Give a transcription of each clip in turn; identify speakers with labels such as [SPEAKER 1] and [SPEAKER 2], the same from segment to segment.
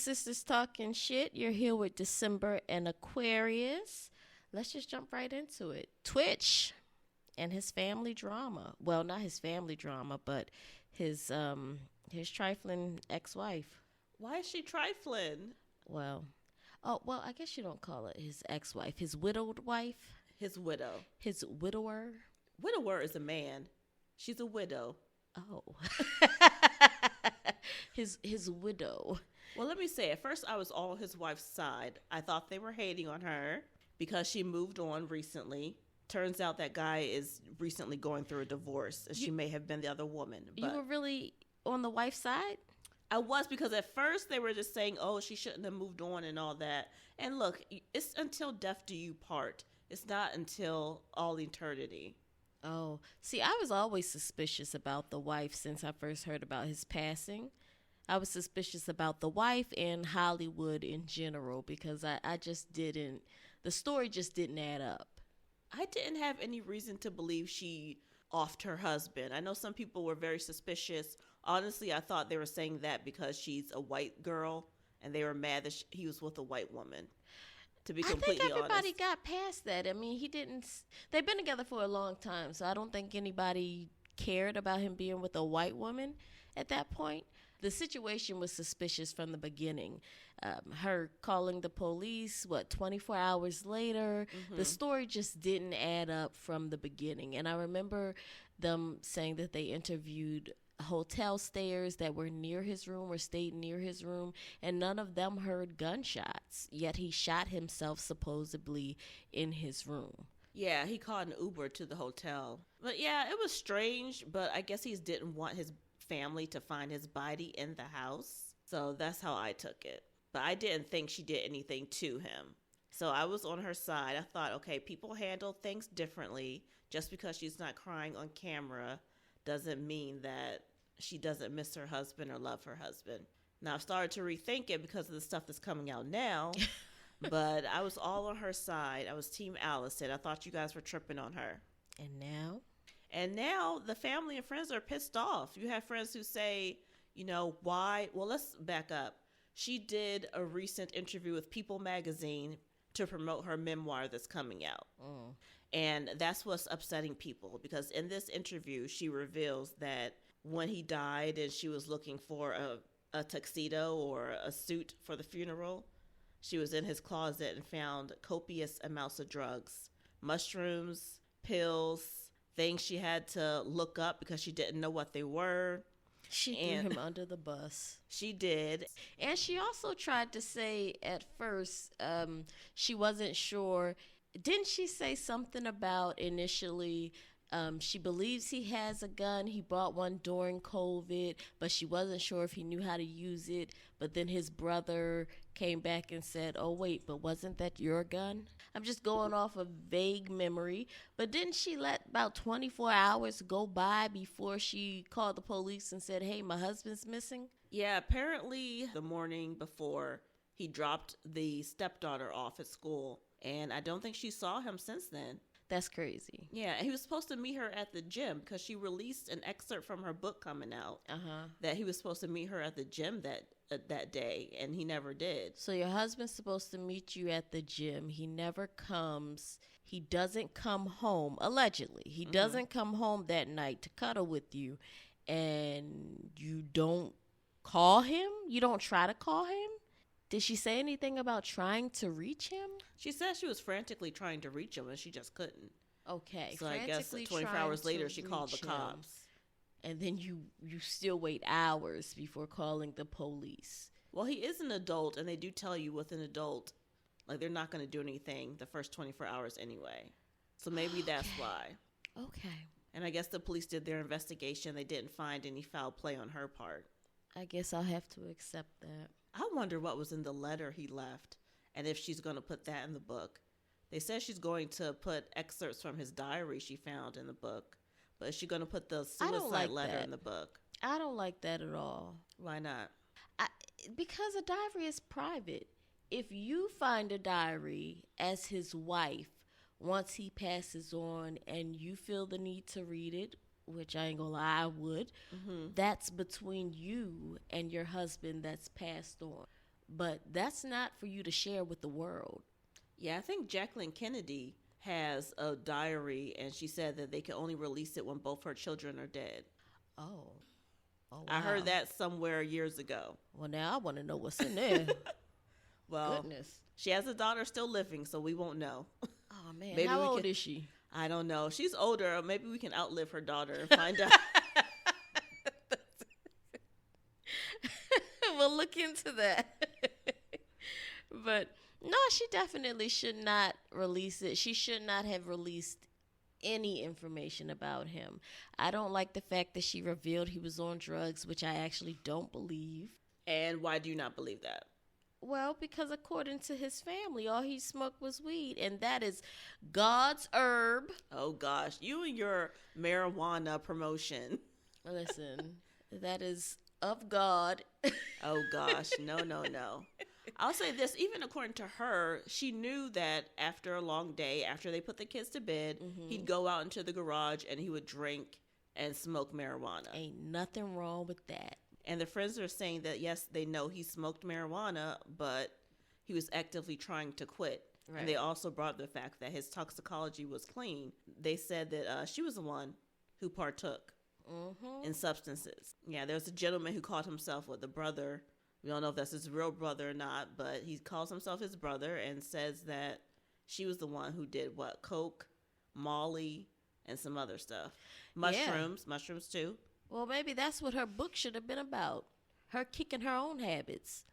[SPEAKER 1] Sisters Talking Shit. You're here with December and Aquarius. Let's just jump right into it. tWitch and his family drama. Well, not his family drama, but his trifling ex-wife.
[SPEAKER 2] Why is she trifling?
[SPEAKER 1] Well, I guess you don't call it his ex-wife. His widowed wife.
[SPEAKER 2] His widow.
[SPEAKER 1] His widower.
[SPEAKER 2] Widower is a man. She's a widow.
[SPEAKER 1] Oh. his widow.
[SPEAKER 2] Well, let me say, at first I was all on his wife's side. I thought they were hating on her because she moved on recently. Turns out that guy is recently going through a divorce, and she may have been the other woman. But
[SPEAKER 1] you were really on the wife's side?
[SPEAKER 2] I was, because at first they were just saying, oh, she shouldn't have moved on and all that. And look, it's until death do you part. It's not until all eternity.
[SPEAKER 1] Oh, see, I was always suspicious about the wife since I first heard about his passing. I was suspicious about the wife and Hollywood in general because I just didn't, the story just didn't add up.
[SPEAKER 2] I didn't have any reason to believe she offed her husband. I know some people were very suspicious. Honestly, I thought they were saying that because she's a white girl and they were mad that he was with a white woman. To be completely honest, I think
[SPEAKER 1] everybody got past that. I mean, they've been together for a long time, so I don't think anybody cared about him being with a white woman at that point. The situation was suspicious from the beginning. Her calling the police, 24 hours later, the story just didn't add up from the beginning. And I remember them saying that they interviewed hotel stayers that were near his room or stayed near his room, and none of them heard gunshots, yet he shot himself supposedly in his room.
[SPEAKER 2] Yeah, he called an Uber to the hotel. But yeah, it was strange, but I guess he didn't want his family to find his body in the house. So that's how I took it. But I didn't think she did anything to him. So I was on her side. I thought, okay, people handle things differently. Just because she's not crying on camera doesn't mean that she doesn't miss her husband or love her husband. Now, I've started to rethink it because of the stuff that's coming out now. But I was all on her side. I was Team Allison. I thought you guys were tripping on her.
[SPEAKER 1] And now?
[SPEAKER 2] And now the family and friends are pissed off. You have friends who say, why? Well, let's back up. She did a recent interview with People magazine to promote her memoir that's coming out. And that's what's upsetting people, because in this interview, she reveals that when he died and she was looking for a tuxedo or a suit for the funeral, she was in his closet and found copious amounts of drugs, mushrooms, pills, things she had to look up because she didn't know what they were.
[SPEAKER 1] She threw him under the bus.
[SPEAKER 2] She did.
[SPEAKER 1] And she also tried to say at first she wasn't sure. Didn't she say something about initially she believes he has a gun. He bought one during COVID, but she wasn't sure if he knew how to use it. But then his brother came back and said, oh, wait, but wasn't that your gun? I'm just going off a vague memory. But didn't she let about 24 hours go by before she called the police and said, hey, my husband's missing?
[SPEAKER 2] Yeah, apparently the morning before he dropped the stepdaughter off at school. And I don't think she saw him since then.
[SPEAKER 1] That's crazy.
[SPEAKER 2] Yeah, and he was supposed to meet her at the gym because she released an excerpt from her book coming out that he was supposed to meet her at the gym that day, and he never did.
[SPEAKER 1] So your husband's supposed to meet you at the gym. He never comes. He doesn't come home, allegedly. He doesn't come home that night to cuddle with you, and you don't call him? You don't try to call him? Did she say anything about trying to reach him?
[SPEAKER 2] She said she was frantically trying to reach him, and she just couldn't.
[SPEAKER 1] Okay.
[SPEAKER 2] So I guess 24 hours later, she called the cops.
[SPEAKER 1] And then you still wait hours before calling the police.
[SPEAKER 2] Well, he is an adult, and they do tell you with an adult, like, they're not going to do anything the first 24 hours anyway. So maybe that's why.
[SPEAKER 1] Okay.
[SPEAKER 2] And I guess the police did their investigation. They didn't find any foul play on her part.
[SPEAKER 1] I guess I'll have to accept that.
[SPEAKER 2] I wonder what was in the letter he left and if she's going to put that in the book. They said she's going to put excerpts from his diary she found in the book. But is she going to put the suicide letter in the book?
[SPEAKER 1] I don't like that at all.
[SPEAKER 2] Why not?
[SPEAKER 1] Because a diary is private. If you find a diary as his wife once he passes on and you feel the need to read it, which I ain't gonna lie, I would, that's between you and your husband that's passed on. but that's not for you to share with the world.
[SPEAKER 2] Yeah, I think Jacqueline Kennedy has a diary, and she said that they can only release it when both her children are dead.
[SPEAKER 1] Oh. Oh, wow.
[SPEAKER 2] I heard that somewhere years ago.
[SPEAKER 1] Well, now I want to know what's in there.
[SPEAKER 2] Well,
[SPEAKER 1] goodness.
[SPEAKER 2] She has a daughter still living, so we won't know.
[SPEAKER 1] Oh, man.
[SPEAKER 2] Maybe
[SPEAKER 1] How old is she?
[SPEAKER 2] I don't know. She's older. Maybe we can outlive her daughter and find out.
[SPEAKER 1] We'll look into that. But no, she definitely should not release it. She should not have released any information about him. I don't like the fact that she revealed he was on drugs, which I actually don't believe.
[SPEAKER 2] And why do you not believe that?
[SPEAKER 1] Well, because according to his family, all he smoked was weed, and that is God's herb.
[SPEAKER 2] Oh, gosh. You and your marijuana promotion.
[SPEAKER 1] Listen, that is of God.
[SPEAKER 2] Oh, gosh. No. I'll say this. Even according to her, she knew that after a long day, after they put the kids to bed, he'd go out into the garage and he would drink and smoke marijuana.
[SPEAKER 1] Ain't nothing wrong with that.
[SPEAKER 2] And the friends are saying that, yes, they know he smoked marijuana, but he was actively trying to quit. Right. And they also brought up the fact that his toxicology was clean. They said that she was the one who partook in substances. Yeah, there was a gentleman who called himself the brother. We don't know if that's his real brother or not, but he calls himself his brother and says that she was the one who did coke, Molly, and some other stuff. Mushrooms too.
[SPEAKER 1] Well, maybe that's what her book should have been about. Her kicking her own habits.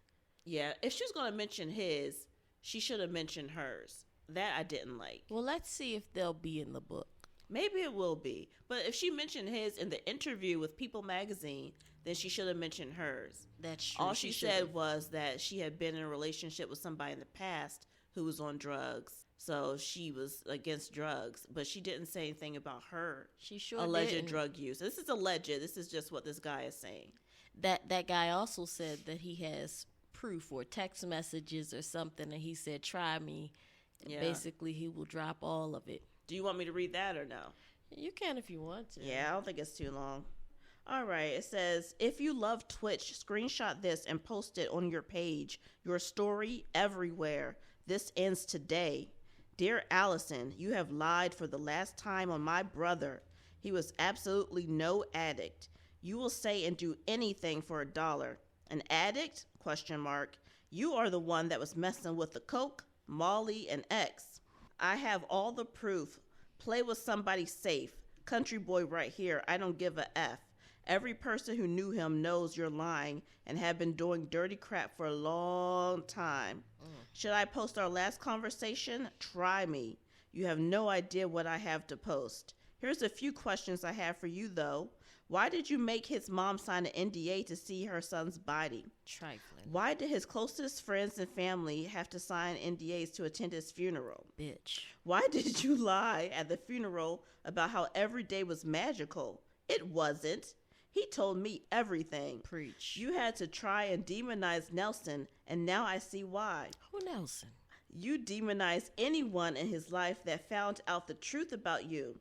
[SPEAKER 2] Yeah, if she was going to mention his, she should have mentioned hers. That I didn't like.
[SPEAKER 1] Well, let's see if they'll be in the book.
[SPEAKER 2] Maybe it will be. But if she mentioned his in the interview with People magazine, then she should have mentioned hers.
[SPEAKER 1] That's true.
[SPEAKER 2] All she said was that she had been in a relationship with somebody in the past who was on drugs. So she was against drugs, but she didn't say anything about her alleged drug use. This is alleged. This is just what this guy is saying.
[SPEAKER 1] That guy also said that he has proof or text messages or something, and he said, try me. Yeah. Basically, he will drop all of it.
[SPEAKER 2] Do you want me to read that or no?
[SPEAKER 1] You can if you want to.
[SPEAKER 2] Yeah, I don't think it's too long. All right, it says, if you love Twitch, screenshot this and post it on your page. Your story everywhere. This ends today. Dear Allison, you have lied for the last time on my brother. He was absolutely no addict. You will say and do anything for $1. An addict? ? You are the one that was messing with the coke, Molly, and X. I have all the proof. Play with somebody safe. Country boy right here. I don't give a F. Every person who knew him knows you're lying and have been doing dirty crap for a long time. Should I post our last conversation? Try me. You have no idea what I have to post. Here's a few questions I have for you, though. Why did you make his mom sign an NDA to see her son's body?
[SPEAKER 1] Trifling.
[SPEAKER 2] Why did his closest friends and family have to sign NDAs to attend his funeral?
[SPEAKER 1] Bitch.
[SPEAKER 2] Why did you lie at the funeral about how every day was magical? It wasn't. He told me everything.
[SPEAKER 1] Preach.
[SPEAKER 2] You had to try and demonize Nelson, and now I see why.
[SPEAKER 1] Who Nelson?
[SPEAKER 2] You demonize anyone in his life that found out the truth about you.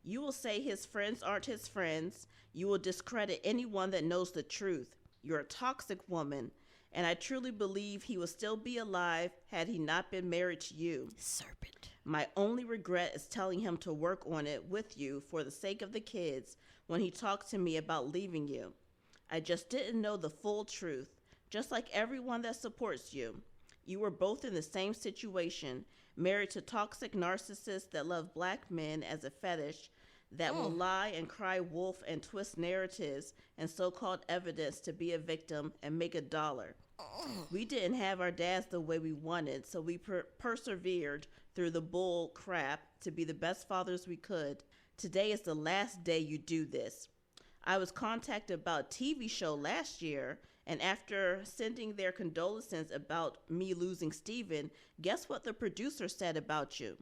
[SPEAKER 2] You will say his friends aren't his friends. You will discredit anyone that knows the truth. You're a toxic woman, and I truly believe he would still be alive had he not been married to you.
[SPEAKER 1] Serpent.
[SPEAKER 2] My only regret is telling him to work on it with you for the sake of the kids when he talked to me about leaving you. I just didn't know the full truth. Just like everyone that supports you. You were both in the same situation, married to toxic narcissists that love black men as a fetish, that will lie and cry wolf and twist narratives and so-called evidence to be a victim and make $1. We didn't have our dads the way we wanted, so we persevered through the bull crap to be the best fathers we could. Today is the last day you do this. I was contacted about a TV show last year, and after sending their condolences about me losing Steven, guess what the producer said about you?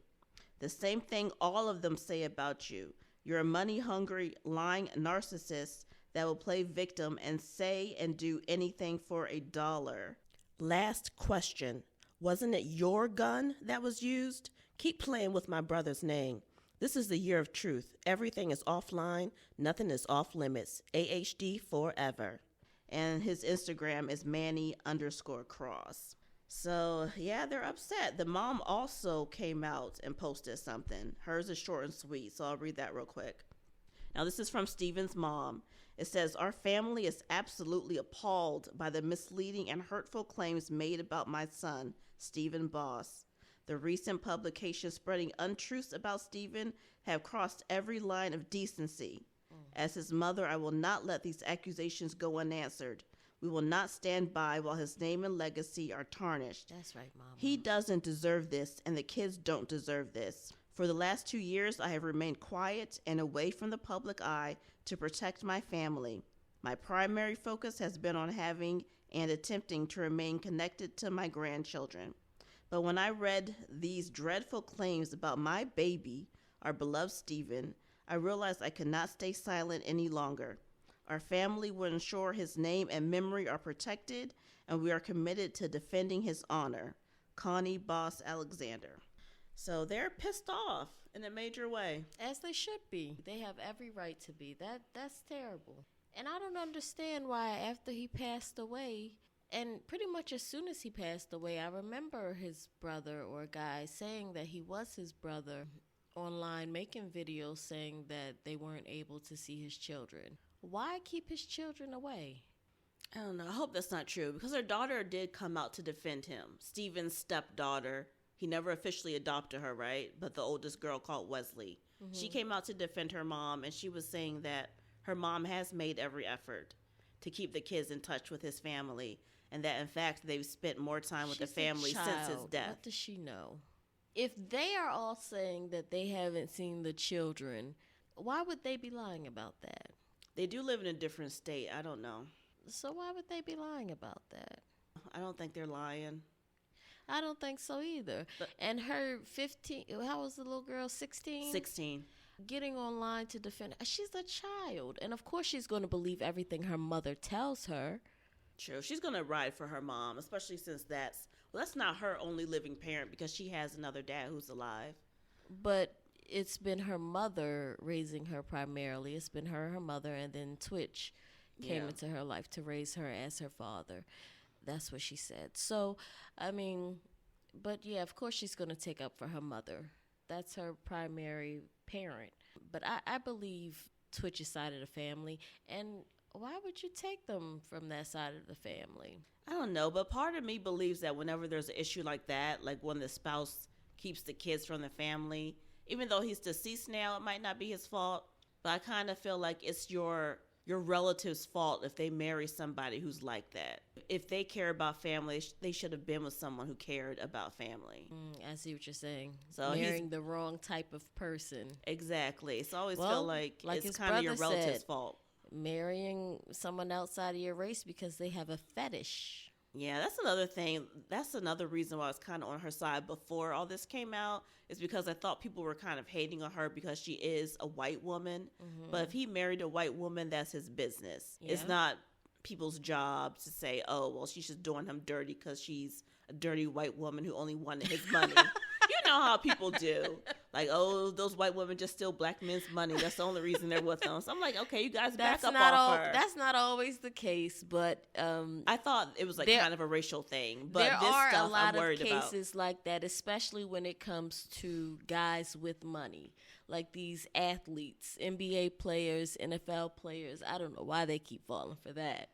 [SPEAKER 2] The same thing all of them say about you. You're a money-hungry, lying narcissist that will play victim and say and do anything for $1. Last question. Wasn't it your gun that was used? Keep playing with my brother's name. This is the year of truth. Everything is offline. Nothing is off limits. AHD forever. And his Instagram is Manny_Cross. So, yeah, they're upset. The mom also came out and posted something. Hers is short and sweet, so I'll read that real quick. Now, this is from Steven's mom. It says, "Our family is absolutely appalled by the misleading and hurtful claims made about my son, Stephen Boss. The recent publications spreading untruths about Stephen have crossed every line of decency. As his mother, I will not let these accusations go unanswered. We will not stand by while his name and legacy are tarnished.
[SPEAKER 1] That's right, Mama.
[SPEAKER 2] He doesn't deserve this, and the kids don't deserve this. For the last 2 years, I have remained quiet and away from the public eye to protect my family. My primary focus has been on having and attempting to remain connected to my grandchildren. But when I read these dreadful claims about my baby, our beloved Stephen, I realized I could not stay silent any longer. Our family will ensure his name and memory are protected, and we are committed to defending his honor. Connie Boss Alexander." So they're pissed off in a major way.
[SPEAKER 1] As they should be. They have every right to be. That's terrible. And I don't understand why after he passed away, and pretty much as soon as he passed away, I remember his brother or a guy saying that he was his brother online, making videos saying that they weren't able to see his children. Why keep his children away?
[SPEAKER 2] I don't know. I hope that's not true, because her daughter did come out to defend him. Stephen's stepdaughter. He never officially adopted her, right? But the oldest girl, called Wesley. Mm-hmm. She came out to defend her mom, and she was saying that her mom has made every effort to keep the kids in touch with his family, and that, in fact, they've spent more time with the family since his death.
[SPEAKER 1] What does she know? If they are all saying that they haven't seen the children, why would they be lying about that?
[SPEAKER 2] They do live in a different state. I don't know.
[SPEAKER 1] So why would they be lying about that?
[SPEAKER 2] I don't think they're lying.
[SPEAKER 1] I don't think so either. But, and her 15, how was the little girl, 16?
[SPEAKER 2] 16.
[SPEAKER 1] Getting online to defend her. She's a child. And of course she's going to believe everything her mother tells her.
[SPEAKER 2] True. She's going to ride for her mom, especially since that's not her only living parent, because she has another dad who's alive.
[SPEAKER 1] But it's been her mother raising her primarily. It's been her mother, and then tWitch came into her life to raise her as her father. That's what she said. So, I mean, but yeah, of course she's going to take up for her mother. That's her primary parent. But I believe tWitch's side of the family. And why would you take them from that side of the family?
[SPEAKER 2] I don't know, but part of me believes that whenever there's an issue like that, like when the spouse keeps the kids from the family, even though he's deceased now, it might not be his fault. But I kind of feel like it's your relative's fault if they marry somebody who's like that. If they care about family, they should have been with someone who cared about family.
[SPEAKER 1] I see what you're saying.
[SPEAKER 2] So
[SPEAKER 1] marrying the wrong type of person.
[SPEAKER 2] Exactly. So I always feel like it's kind of your relative's fault.
[SPEAKER 1] Marrying someone outside of your race because they have a fetish.
[SPEAKER 2] Yeah, that's another thing. That's another reason why I was kind of on her side before all this came out, is because I thought people were kind of hating on her because she is a white woman. Mm-hmm. But if he married a white woman, that's his business. Yeah. It's not people's job to say, oh, well, she's just doing him dirty because she's a dirty white woman who only wanted his money. You know how people do. Like, oh, those white women just steal black men's money. That's the only reason they're with them. So I'm like, okay, you guys back up off her.
[SPEAKER 1] That's not always the case, but
[SPEAKER 2] I thought it was like kind of a racial thing. But
[SPEAKER 1] there
[SPEAKER 2] this
[SPEAKER 1] are
[SPEAKER 2] stuff
[SPEAKER 1] a lot
[SPEAKER 2] I'm worried
[SPEAKER 1] of cases
[SPEAKER 2] about.
[SPEAKER 1] like that, especially when it comes to guys with money, like these athletes, NBA players, NFL players. I don't know why they keep falling for that.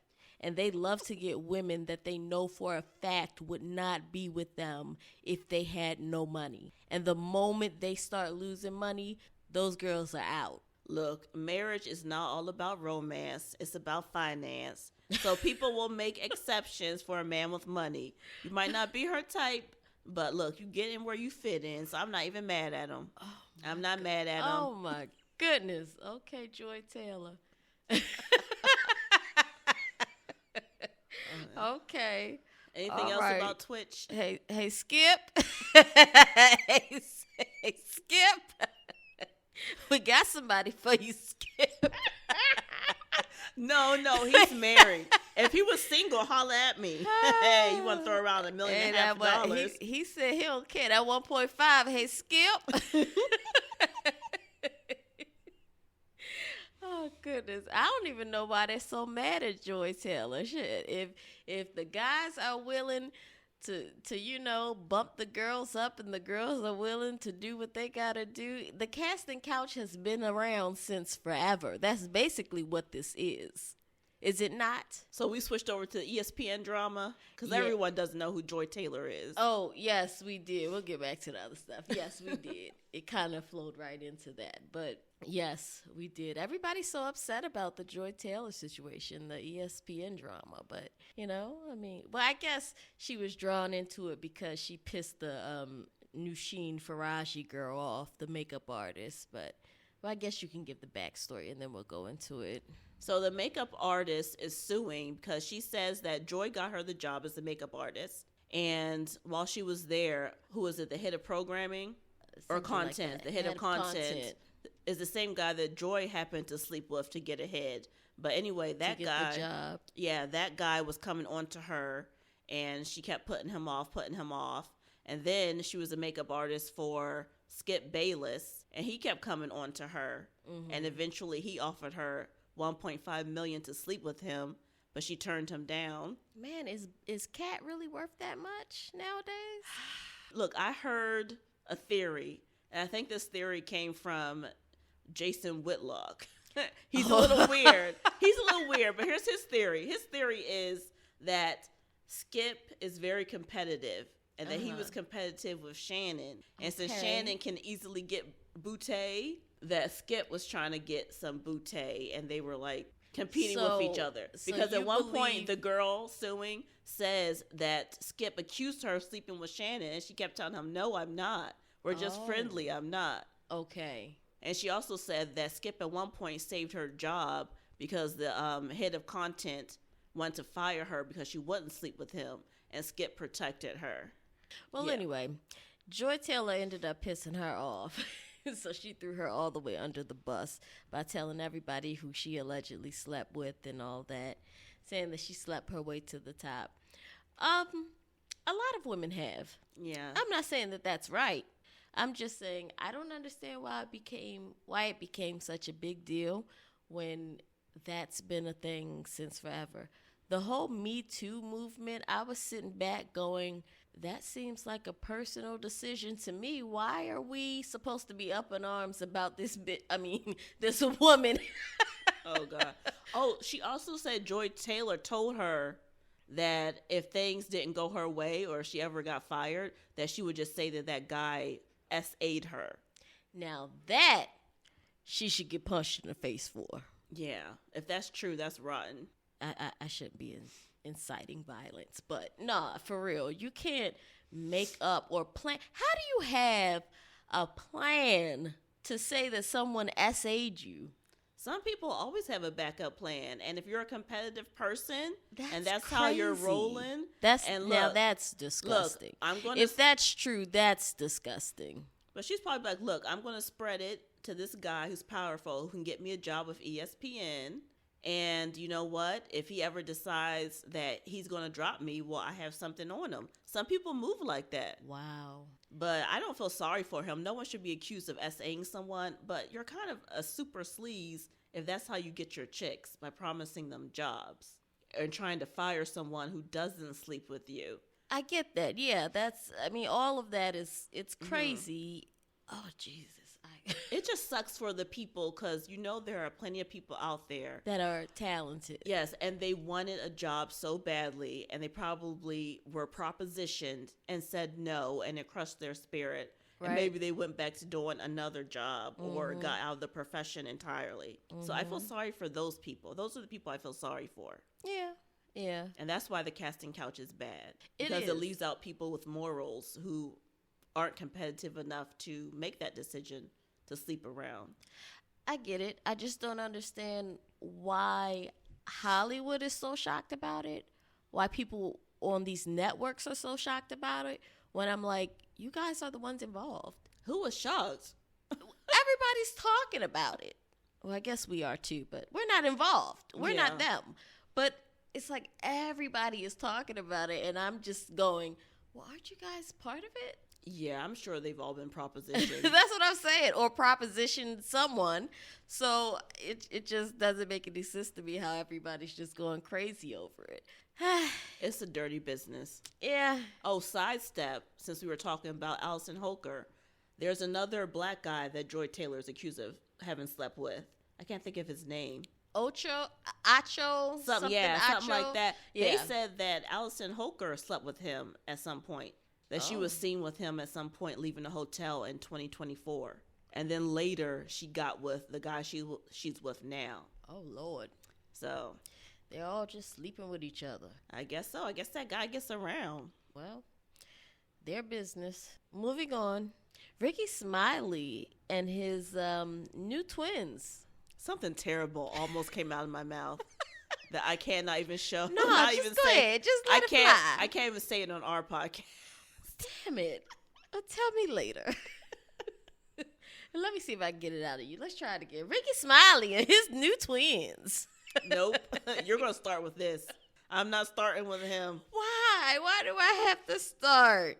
[SPEAKER 1] And they love to get women that they know for a fact would not be with them if they had no money. And the moment they start losing money, those girls are out.
[SPEAKER 2] Look, marriage is not all about romance. It's about finance. So people will make exceptions for a man with money. You might not be her type, but look, you get in where you fit in. So I'm not even mad at him. I'm not mad at him.
[SPEAKER 1] Oh, my goodness. Okay, Joy Taylor. Okay.
[SPEAKER 2] Anything else about tWitch?
[SPEAKER 1] Hey, Skip. hey, Skip. We got somebody for you, Skip.
[SPEAKER 2] No, he's married. If he was single, holla at me. Hey, you want to throw around $1.5 million?
[SPEAKER 1] He said he don't care. That 1.5. Hey, Skip. Oh, goodness. goodness. I don't even know why they're so mad at Joy Taylor. Shit. If the guys are willing to bump the girls up and the girls are willing to do what they gotta do, the casting couch has been around since forever. That's basically what this is. Is it not?
[SPEAKER 2] So we switched over to ESPN drama because everyone doesn't know who Joy Taylor is.
[SPEAKER 1] Oh, yes, we did. We'll get back to the other stuff. Yes, we did. It kind of flowed right into that. But yes, we did. Everybody's so upset about the Joy Taylor situation, the ESPN drama. But, I guess she was drawn into it because she pissed the Nushin Faraji girl off, the makeup artist. But I guess you can give the backstory and then we'll go into it.
[SPEAKER 2] So the makeup artist is suing because she says that Joy got her the job as a makeup artist. And while she was there, who was it, the head of programming? Or content? Like the head of content is the same guy that Joy happened to sleep with to get ahead. But anyway, that guy,
[SPEAKER 1] the job.
[SPEAKER 2] Yeah, that guy was coming on to her and she kept putting him off. And then she was a makeup artist for Skip Bayless and he kept coming on to her. Mm-hmm. And eventually he offered her $1.5 million to sleep with him, but she turned him down.
[SPEAKER 1] Man, is Cat really worth that much nowadays?
[SPEAKER 2] Look, I heard a theory, and I think this theory came from Jason Whitlock. He's a little weird. But here's his theory. His theory is that Skip is very competitive, and that he was competitive with Shannon. And since Shannon can easily get booty, that Skip was trying to get some booty, and they were like competing with each other. Because at one point, the girl suing says that Skip accused her of sleeping with Shannon, and she kept telling him, "No, I'm not. We're just friendly. I'm not."
[SPEAKER 1] Okay.
[SPEAKER 2] And she also said that Skip at one point saved her job because the head of content wanted to fire her because she wouldn't sleep with him, and Skip protected her.
[SPEAKER 1] Well, anyway, Joy Taylor ended up pissing her off. So she threw her all the way under the bus by telling everybody who she allegedly slept with and all that, saying that she slept her way to the top. A lot of women have.
[SPEAKER 2] Yeah.
[SPEAKER 1] I'm not saying that that's right. I'm just saying I don't understand why it became such a big deal when that's been a thing since forever. The whole Me Too movement, I was sitting back going, that seems like a personal decision to me. Why are we supposed to be up in arms about this this woman?
[SPEAKER 2] Oh, God. Oh, she also said Joy Taylor told her that if things didn't go her way or she ever got fired, that she would just say that guy SA'd her.
[SPEAKER 1] Now that she should get punched in the face for.
[SPEAKER 2] Yeah. If that's true, that's rotten.
[SPEAKER 1] I shouldn't be inciting violence, but nah, for real, you can't make up or plan. How do you have a plan to say that someone SA'd you?
[SPEAKER 2] Some people always have a backup plan, and if you're a competitive person, that's
[SPEAKER 1] crazy.
[SPEAKER 2] how you're rolling.
[SPEAKER 1] That's disgusting.
[SPEAKER 2] Look,
[SPEAKER 1] if that's true, that's disgusting.
[SPEAKER 2] But she's probably like, look, I'm going to spread it to this guy who's powerful who can get me a job with ESPN. And you know what? If he ever decides that he's going to drop me, well, I have something on him. Some people move like that.
[SPEAKER 1] Wow.
[SPEAKER 2] But I don't feel sorry for him. No one should be accused of SAing someone, but you're kind of a super sleaze if that's how you get your chicks, by promising them jobs and trying to fire someone who doesn't sleep with you.
[SPEAKER 1] I get that. Yeah, all of that it's crazy. Mm-hmm. Oh, Jesus.
[SPEAKER 2] It just sucks for the people because, there are plenty of people out there
[SPEAKER 1] that are talented.
[SPEAKER 2] Yes, and they wanted a job so badly, and they probably were propositioned and said no, and it crushed their spirit. Right. And maybe they went back to doing another job or got out of the profession entirely. Mm-hmm. So I feel sorry for those people. Those are the people I feel sorry for.
[SPEAKER 1] Yeah. Yeah.
[SPEAKER 2] And that's why the casting couch is bad. Because it leaves out people with morals who aren't competitive enough to make that decision to sleep around.
[SPEAKER 1] I get it. I just don't understand why Hollywood is so shocked about it. Why people on these networks are so shocked about it. When I'm like, you guys are the ones involved.
[SPEAKER 2] Who was shocked?
[SPEAKER 1] Everybody's talking about it. Well, I guess we are too, but we're not involved. We're not them. But it's like everybody is talking about it, and I'm just going, well, aren't you guys part of it?
[SPEAKER 2] Yeah, I'm sure they've all been propositioned.
[SPEAKER 1] That's what I'm saying. Or propositioned someone. So it just doesn't make any sense to me how everybody's just going crazy over it.
[SPEAKER 2] It's a dirty business.
[SPEAKER 1] Yeah.
[SPEAKER 2] Oh, sidestep, since we were talking about Allison Holker, there's another black guy that Joy Taylor is accused of having slept with. I can't think of his name.
[SPEAKER 1] Acho,
[SPEAKER 2] something like that.
[SPEAKER 1] Yeah.
[SPEAKER 2] They said that Allison Holker slept with him at some point. That she was seen with him at some point leaving the hotel in 2024. And then later, she got with the guy she's with now.
[SPEAKER 1] Oh, Lord.
[SPEAKER 2] So
[SPEAKER 1] they're all just sleeping with each other.
[SPEAKER 2] I guess so. I guess that guy gets around.
[SPEAKER 1] Well, their business. Moving on. Rickey Smiley and his new twins.
[SPEAKER 2] Something terrible almost came out of my mouth that I cannot even show.
[SPEAKER 1] No, just go ahead. Just let it fly.
[SPEAKER 2] I can't even say it on our podcast.
[SPEAKER 1] Damn it. Tell me later. Let me see if I can get it out of you. Let's try it again. Rickey Smiley and his new twins.
[SPEAKER 2] Nope. You're going to start with this. I'm not starting with him.
[SPEAKER 1] Why? Why do I have to start?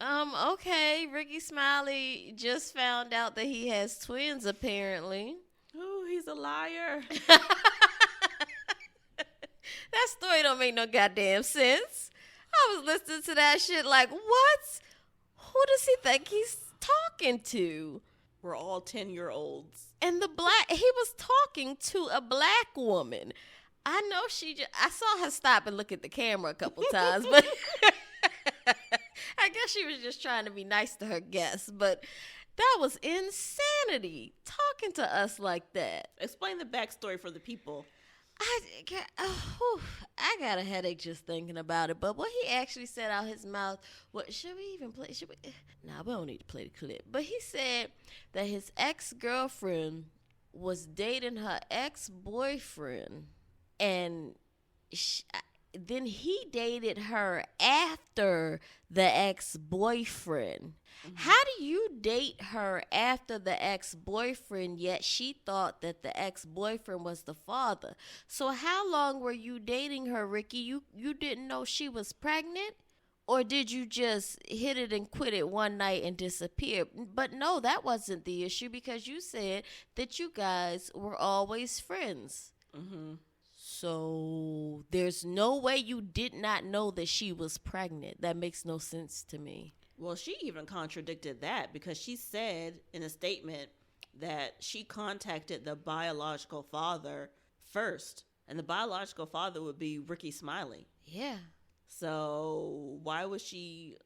[SPEAKER 1] Okay. Rickey Smiley just found out that he has twins, apparently.
[SPEAKER 2] Oh, he's a liar.
[SPEAKER 1] That story don't make no goddamn sense. I was listening to that shit like, what? Who does he think he's talking to?
[SPEAKER 2] We're all 10-year-olds.
[SPEAKER 1] And he was talking to a black woman. I know I saw her stop and look at the camera a couple times, but I guess she was just trying to be nice to her guests. But that was insanity, talking to us like that.
[SPEAKER 2] Explain the backstory for the people.
[SPEAKER 1] I got a headache just thinking about it. But what he actually said out his mouth, should we even play? Nah, we don't need to play the clip. But he said that his ex-girlfriend was dating her ex-boyfriend, and then he dated her after the ex-boyfriend. Mm-hmm. How do you date her after the ex-boyfriend, yet she thought that the ex-boyfriend was the father? So how long were you dating her, Rickey? You didn't know she was pregnant? Or did you just hit it and quit it one night and disappear? But no, that wasn't the issue, because you said that you guys were always friends. Mm-hmm. So there's no way you did not know that she was pregnant. That makes no sense to me.
[SPEAKER 2] Well, she even contradicted that, because she said in a statement that she contacted the biological father first, and the biological father would be Rickey Smiley.
[SPEAKER 1] Yeah.
[SPEAKER 2] So why was she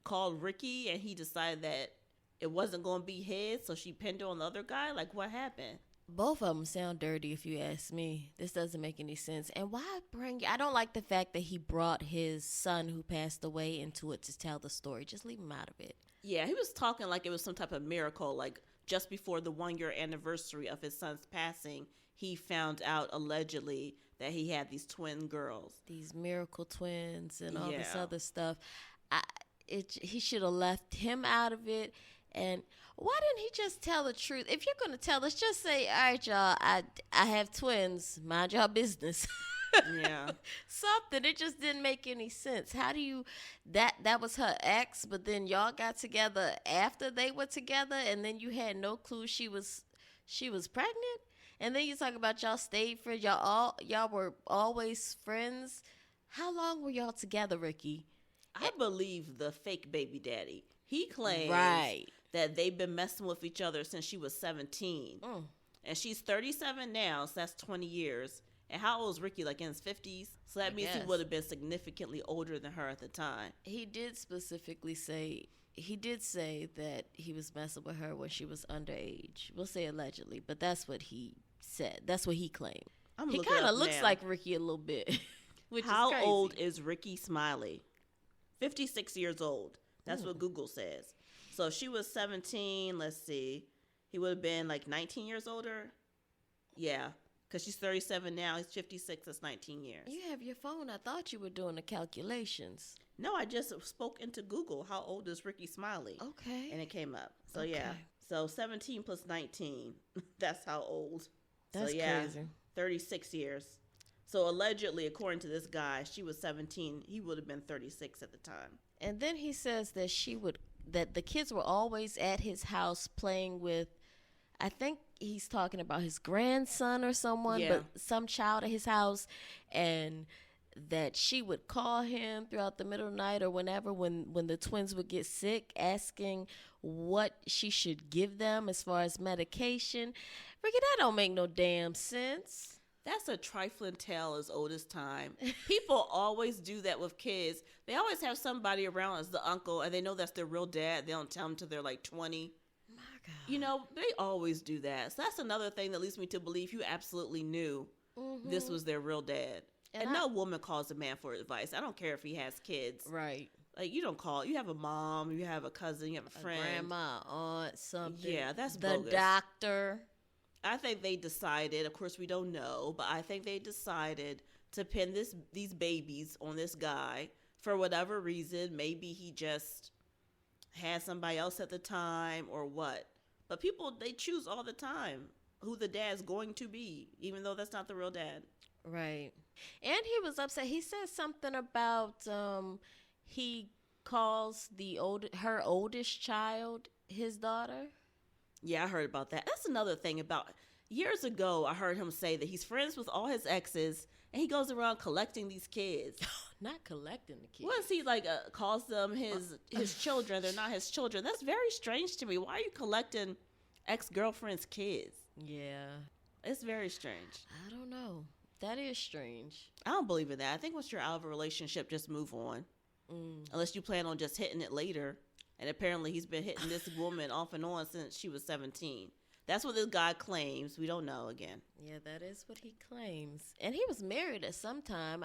[SPEAKER 2] called Rickey and he decided that it wasn't going to be his, so she pinned it on the other guy? Like, what happened?
[SPEAKER 1] Both of them sound dirty, if you ask me. This doesn't make any sense. And why I don't like the fact that he brought his son who passed away into it to tell the story. Just leave him out of it.
[SPEAKER 2] Yeah, he was talking like it was some type of miracle. Like, just before the 1-year anniversary of his son's passing, he found out allegedly that he had these twin girls.
[SPEAKER 1] These miracle twins and all this other stuff. He should have left him out of it. And why didn't he just tell the truth? If you're going to tell us, just say, all right, y'all, I have twins. Mind y'all business.
[SPEAKER 2] Yeah.
[SPEAKER 1] Something. It just didn't make any sense. How do you, that was her ex, but then y'all got together after they were together, and then you had no clue she was pregnant? And then you talk about y'all stayed friends. Y'all were always friends. How long were y'all together, Rickey?
[SPEAKER 2] I believe the fake baby daddy. He claims that they've been messing with each other since she was 17. Mm. And she's 37 now, so that's 20 years. And how old is Rickey? Like in his 50s? So that means he would have been significantly older than her at the time.
[SPEAKER 1] He did say that he was messing with her when she was underage. We'll say allegedly, but that's what he said. That's what he claimed. He kind of looks like Rickey a little bit.
[SPEAKER 2] How old is Rickey Smiley? 56 years old. That's what Google says. So if she was 17, let's see, he would have been like 19 years older. Yeah, because she's 37 now. He's 56. That's 19 years.
[SPEAKER 1] You have your phone. I thought you were doing the calculations.
[SPEAKER 2] No, I just spoke into Google. How old is Rickey Smiley?
[SPEAKER 1] Okay.
[SPEAKER 2] And it came up. So, yeah. So 17 plus 19. That's how old.
[SPEAKER 1] That's crazy.
[SPEAKER 2] 36 years. So allegedly, according to this guy, she was 17. He would have been 36 at the time.
[SPEAKER 1] And then he says that she would that the kids were always at his house playing with, I think he's talking about his grandson or someone,
[SPEAKER 2] Yeah.
[SPEAKER 1] but some child at his house, and that she would call him throughout the middle of the night or whenever when the twins would get sick, asking what she should give them as far as medication. Ricky, that don't make no damn sense.
[SPEAKER 2] That's a trifling tale as old as time. People always do that with kids. They always have somebody around as the uncle, and they know that's their real dad. They don't tell them till they're like 20.
[SPEAKER 1] My God.
[SPEAKER 2] You know, they always do that. So that's another thing that leads me to believe you absolutely knew this was their real dad. And no woman calls a man for advice. I don't care if he has kids.
[SPEAKER 1] Right.
[SPEAKER 2] Like, you don't call. You have a mom, you have a cousin, you have a friend.
[SPEAKER 1] Grandma, aunt, something.
[SPEAKER 2] Yeah, that's
[SPEAKER 1] the
[SPEAKER 2] bogus.
[SPEAKER 1] doctor.
[SPEAKER 2] I think they decided, of course we don't know, but I think they decided to pin these babies on this guy for whatever reason. Maybe he just had somebody else at the time or what. But people, they choose all the time who the dad's going to be, even though that's not the real dad.
[SPEAKER 1] Right. And he was upset. He said something about he calls her oldest child his daughter.
[SPEAKER 2] Yeah, I heard about that. That's another thing about years ago. I heard him say that he's friends with all his exes, and he goes around collecting these kids.
[SPEAKER 1] Not collecting the kids.
[SPEAKER 2] Once he calls them his children, they're not his children. That's very strange to me. Why are you collecting ex-girlfriend's kids?
[SPEAKER 1] Yeah,
[SPEAKER 2] it's very strange.
[SPEAKER 1] I don't know. That is strange.
[SPEAKER 2] I don't believe in that. I think once you're out of a relationship, just move on. Unless you plan on just hitting it later. And apparently he's been hitting this woman off and on since she was 17. That's what this guy claims. We don't know again.
[SPEAKER 1] Yeah, that is what he claims. And he was married at some time.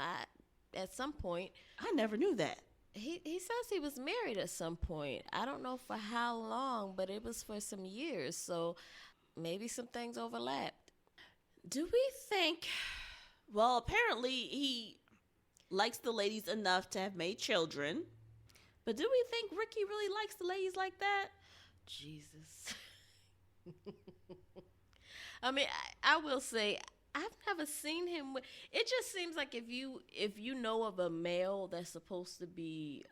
[SPEAKER 1] At some point.
[SPEAKER 2] I never knew that.
[SPEAKER 1] He says he was married at some point. I don't know for how long, but it was for some years. So maybe some things overlapped.
[SPEAKER 2] Do we think... Well, apparently he likes the ladies enough to have made children. But do we think Ricky really likes the ladies like that?
[SPEAKER 1] Jesus. I mean, I will say, I've never seen him with... It just seems like if you know of a male that's supposed to be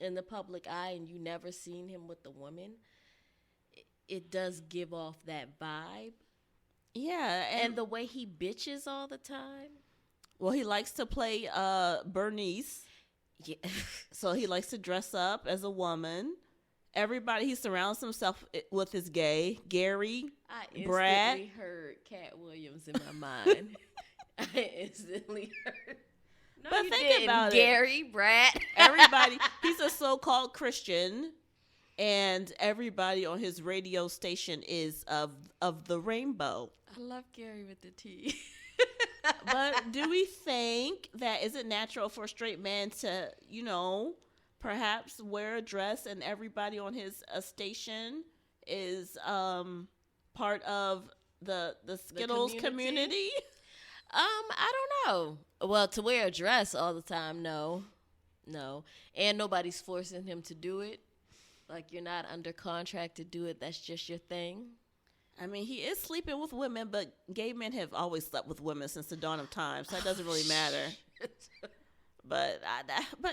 [SPEAKER 1] in the public eye and you never seen him with a woman, it does give off that vibe.
[SPEAKER 2] Yeah.
[SPEAKER 1] And the way he bitches all the time.
[SPEAKER 2] Well, he likes to play Bernice.
[SPEAKER 1] Yeah.
[SPEAKER 2] So he likes to dress up as a woman. Everybody, he surrounds himself with his gay. Gary, Brad.
[SPEAKER 1] I instantly heard Cat Williams in my mind. I instantly heard. No,
[SPEAKER 2] but
[SPEAKER 1] you
[SPEAKER 2] think
[SPEAKER 1] didn't.
[SPEAKER 2] about
[SPEAKER 1] Gary, Brad.
[SPEAKER 2] Everybody, he's a so-called Christian. And everybody on his radio station is of the rainbow.
[SPEAKER 1] I love Gary with the T.
[SPEAKER 2] But do we think that is it natural for a straight man to, perhaps wear a dress and everybody on his station is part of the Skittles community?
[SPEAKER 1] I don't know. Well, to wear a dress all the time, no. And nobody's forcing him to do it. Like, you're not under contract to do it. That's just your thing.
[SPEAKER 2] I mean, he is sleeping with women, but gay men have always slept with women since the dawn of time, so that doesn't really matter. But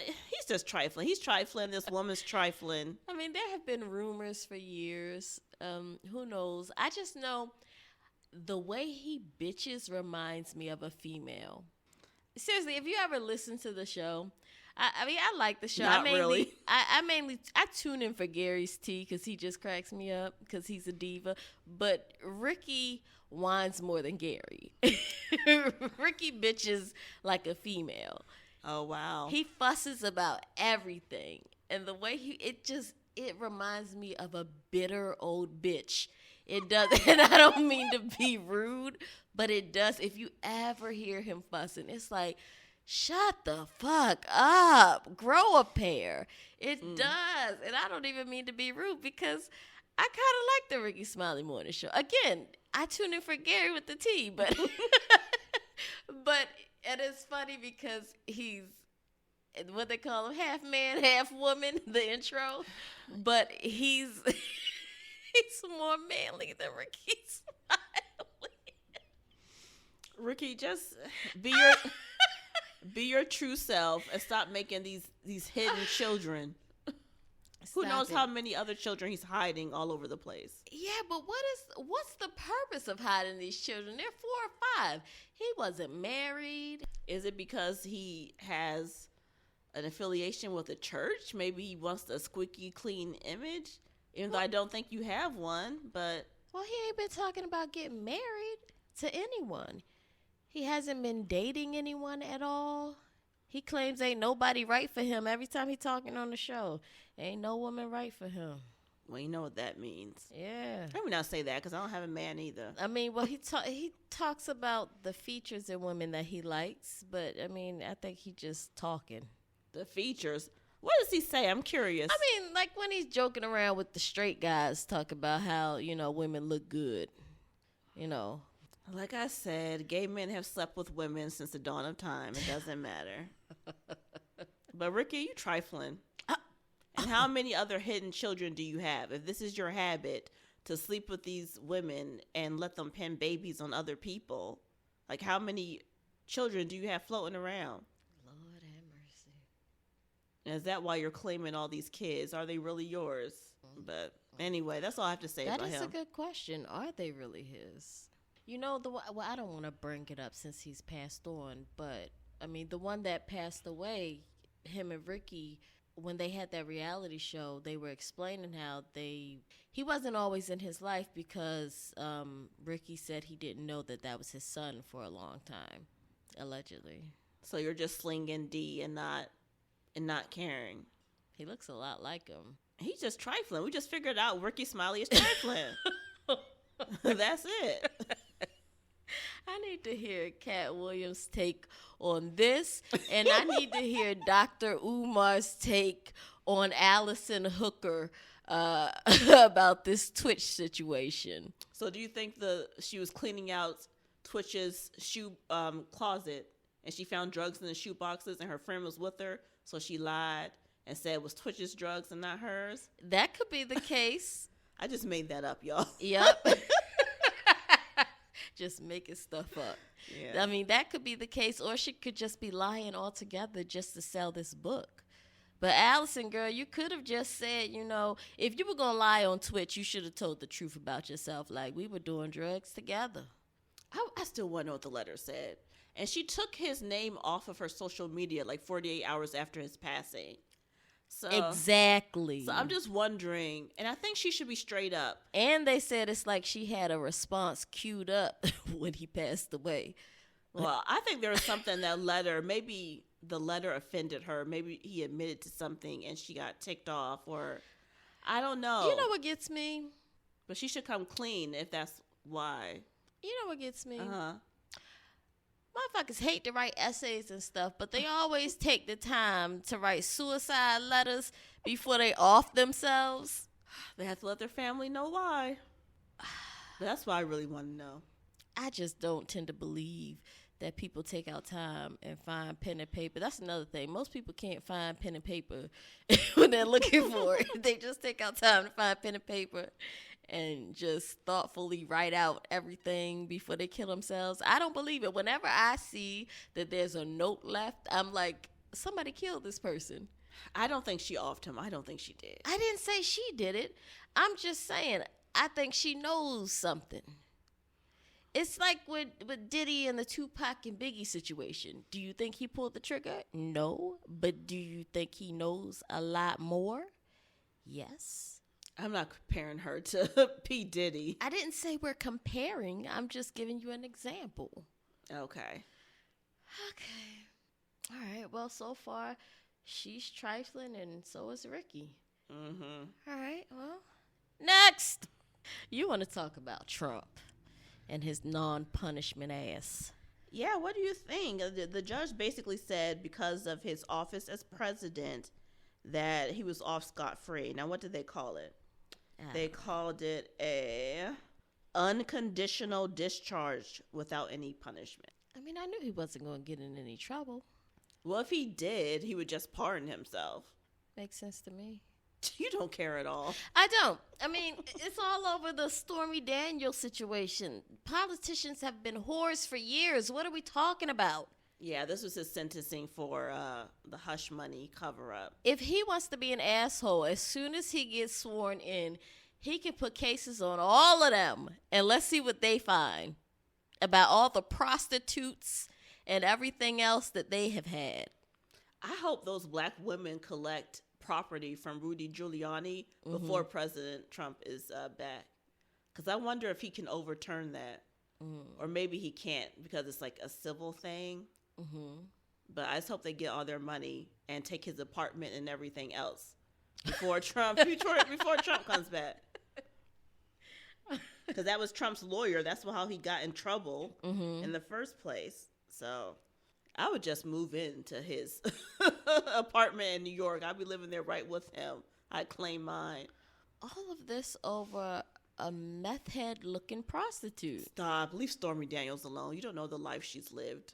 [SPEAKER 2] he's just trifling. He's trifling. This woman's trifling.
[SPEAKER 1] I mean, there have been rumors for years. Who knows? I just know the way he bitches reminds me of a female. Seriously, if you ever listen to the show... I mean, I like the show.
[SPEAKER 2] Not really.
[SPEAKER 1] I tune in for Gary's tea because he just cracks me up because he's a diva. But Ricky whines more than Gary. Ricky bitches like a female.
[SPEAKER 2] Oh, wow.
[SPEAKER 1] He fusses about everything. And the way it reminds me of a bitter old bitch. It does. And I don't mean to be rude, but it does. If you ever hear him fussing, it's like... Shut the fuck up. Grow a pair. It does. And I don't even mean to be rude because I kind of like the Rickey Smiley morning show. Again, I tune in for Gary with the T, but and it's funny because he's what they call him, half man, half woman, the intro. But he's more manly than Rickey Smiley.
[SPEAKER 2] Ricky, just be your true self and stop making these hidden children. Who knows how many other children he's hiding all over the place?
[SPEAKER 1] Yeah, but what's the purpose of hiding these children? They're 4 or 5. He wasn't married.
[SPEAKER 2] Is it because he has an affiliation with a church? Maybe he wants a squeaky clean image? Even though I don't think you have one, but...
[SPEAKER 1] Well, he ain't been talking about getting married to anyone. He hasn't been dating anyone at all. He claims ain't nobody right for him every time he talking on the show. Ain't no woman right for him.
[SPEAKER 2] Well, you know what that means.
[SPEAKER 1] Yeah.
[SPEAKER 2] Let me not say that because I don't have a man either.
[SPEAKER 1] I mean, well, he talks about the features in women that he likes, but, I mean, I think he just talking.
[SPEAKER 2] The features? What does he say? I'm curious.
[SPEAKER 1] I mean, like when he's joking around with the straight guys, talk about how, women look good,
[SPEAKER 2] Like I said, gay men have slept with women since the dawn of time. It doesn't matter. But Ricky, you trifling. And how many other hidden children do you have? If this is your habit to sleep with these women and let them pin babies on other people, like how many children do you have floating around?
[SPEAKER 1] Lord have mercy.
[SPEAKER 2] And is that why you're claiming all these kids? Are they really yours? But anyway, that's all I have to say about him.
[SPEAKER 1] That is a good question. Are they really his? I don't want to bring it up since he's passed on, but I mean, the one that passed away, him and Ricky, when they had that reality show, they were explaining how he wasn't always in his life because Ricky said he didn't know that was his son for a long time, allegedly.
[SPEAKER 2] So you're just slinging D and not caring.
[SPEAKER 1] He looks a lot like him.
[SPEAKER 2] He's just trifling. We just figured out Rickey Smiley is trifling. That's it.
[SPEAKER 1] I need to hear Cat Williams' take on this, and I need to hear Dr. Umar's take on Allison Holker about this Twitch situation.
[SPEAKER 2] So do you think she was cleaning out Twitch's shoe closet, and she found drugs in the shoe boxes, and her friend was with her, so she lied and said it was Twitch's drugs and not hers?
[SPEAKER 1] That could be the case.
[SPEAKER 2] I just made that up, y'all.
[SPEAKER 1] Yep. Just making stuff up.
[SPEAKER 2] Yeah.
[SPEAKER 1] I mean, that could be the case, or she could just be lying altogether just to sell this book. But Allison, girl, you could have just said, if you were going to lie on Twitch, you should have told the truth about yourself. Like, we were doing drugs together.
[SPEAKER 2] I still want to know what the letter said. And she took his name off of her social media like 48 hours after his passing. So,
[SPEAKER 1] exactly.
[SPEAKER 2] So I'm just wondering, and I think she should be straight up.
[SPEAKER 1] And they said it's like she had a response queued up when he passed away.
[SPEAKER 2] Well, I think there was something that letter, maybe the letter offended her. Maybe he admitted to something and she got ticked off, or I don't know.
[SPEAKER 1] You know what gets me?
[SPEAKER 2] But she should come clean if that's why.
[SPEAKER 1] You know what gets me?
[SPEAKER 2] Uh-huh.
[SPEAKER 1] Motherfuckers hate to write essays and stuff, but they always take the time to write suicide letters before they off themselves.
[SPEAKER 2] They have to let their family know why. That's what I really want to know.
[SPEAKER 1] I just don't tend to believe that people take out time and find pen and paper. That's another thing. Most people can't find pen and paper when they're looking for it. They just take out time to find pen and paper and just thoughtfully write out everything before they kill themselves. I don't believe it. Whenever I see that there's a note left, I'm like, somebody killed this person.
[SPEAKER 2] I don't think she offed him. I don't think she did.
[SPEAKER 1] I didn't say she did it. I'm just saying, I think she knows something. It's like with Diddy and the Tupac and Biggie situation. Do you think he pulled the trigger? No. But do you think he knows a lot more? Yes.
[SPEAKER 2] I'm not comparing her to P. Diddy.
[SPEAKER 1] I didn't say we're comparing. I'm just giving you an example.
[SPEAKER 2] Okay.
[SPEAKER 1] All right. Well, so far, she's trifling and so is Ricky.
[SPEAKER 2] Mm-hmm.
[SPEAKER 1] All right. Well, next. You want to talk about Trump and his non-punishment ass.
[SPEAKER 2] Yeah, what do you think? The judge basically said because of his office as president that he was off scot-free. Now, what did they call it? They called it a unconditional discharge without any punishment.
[SPEAKER 1] I mean, I knew he wasn't going to get in any trouble.
[SPEAKER 2] Well, if he did, he would just pardon himself.
[SPEAKER 1] Makes sense to me.
[SPEAKER 2] You don't care at all.
[SPEAKER 1] I don't. I mean, it's all over the Stormy Daniels situation. Politicians have been whores for years. What are we talking about?
[SPEAKER 2] Yeah, this was his sentencing for the hush money cover-up.
[SPEAKER 1] If he wants to be an asshole, as soon as he gets sworn in, he can put cases on all of them, and let's see what they find about all the prostitutes and everything else that they have had.
[SPEAKER 2] I hope those black women collect property from Rudy Giuliani before President Trump is back. Because I wonder if he can overturn that. Or maybe he can't because it's like a civil thing. But I just hope they get all their money and take his apartment and everything else before Trump comes back. Because that was Trump's lawyer. That's how he got in trouble in the first place. So I would just move into his apartment in New York. I'd be living there right with him. I'd claim mine.
[SPEAKER 1] All of this over a meth head looking prostitute.
[SPEAKER 2] Stop. Leave Stormy Daniels alone. You don't know the life she's lived.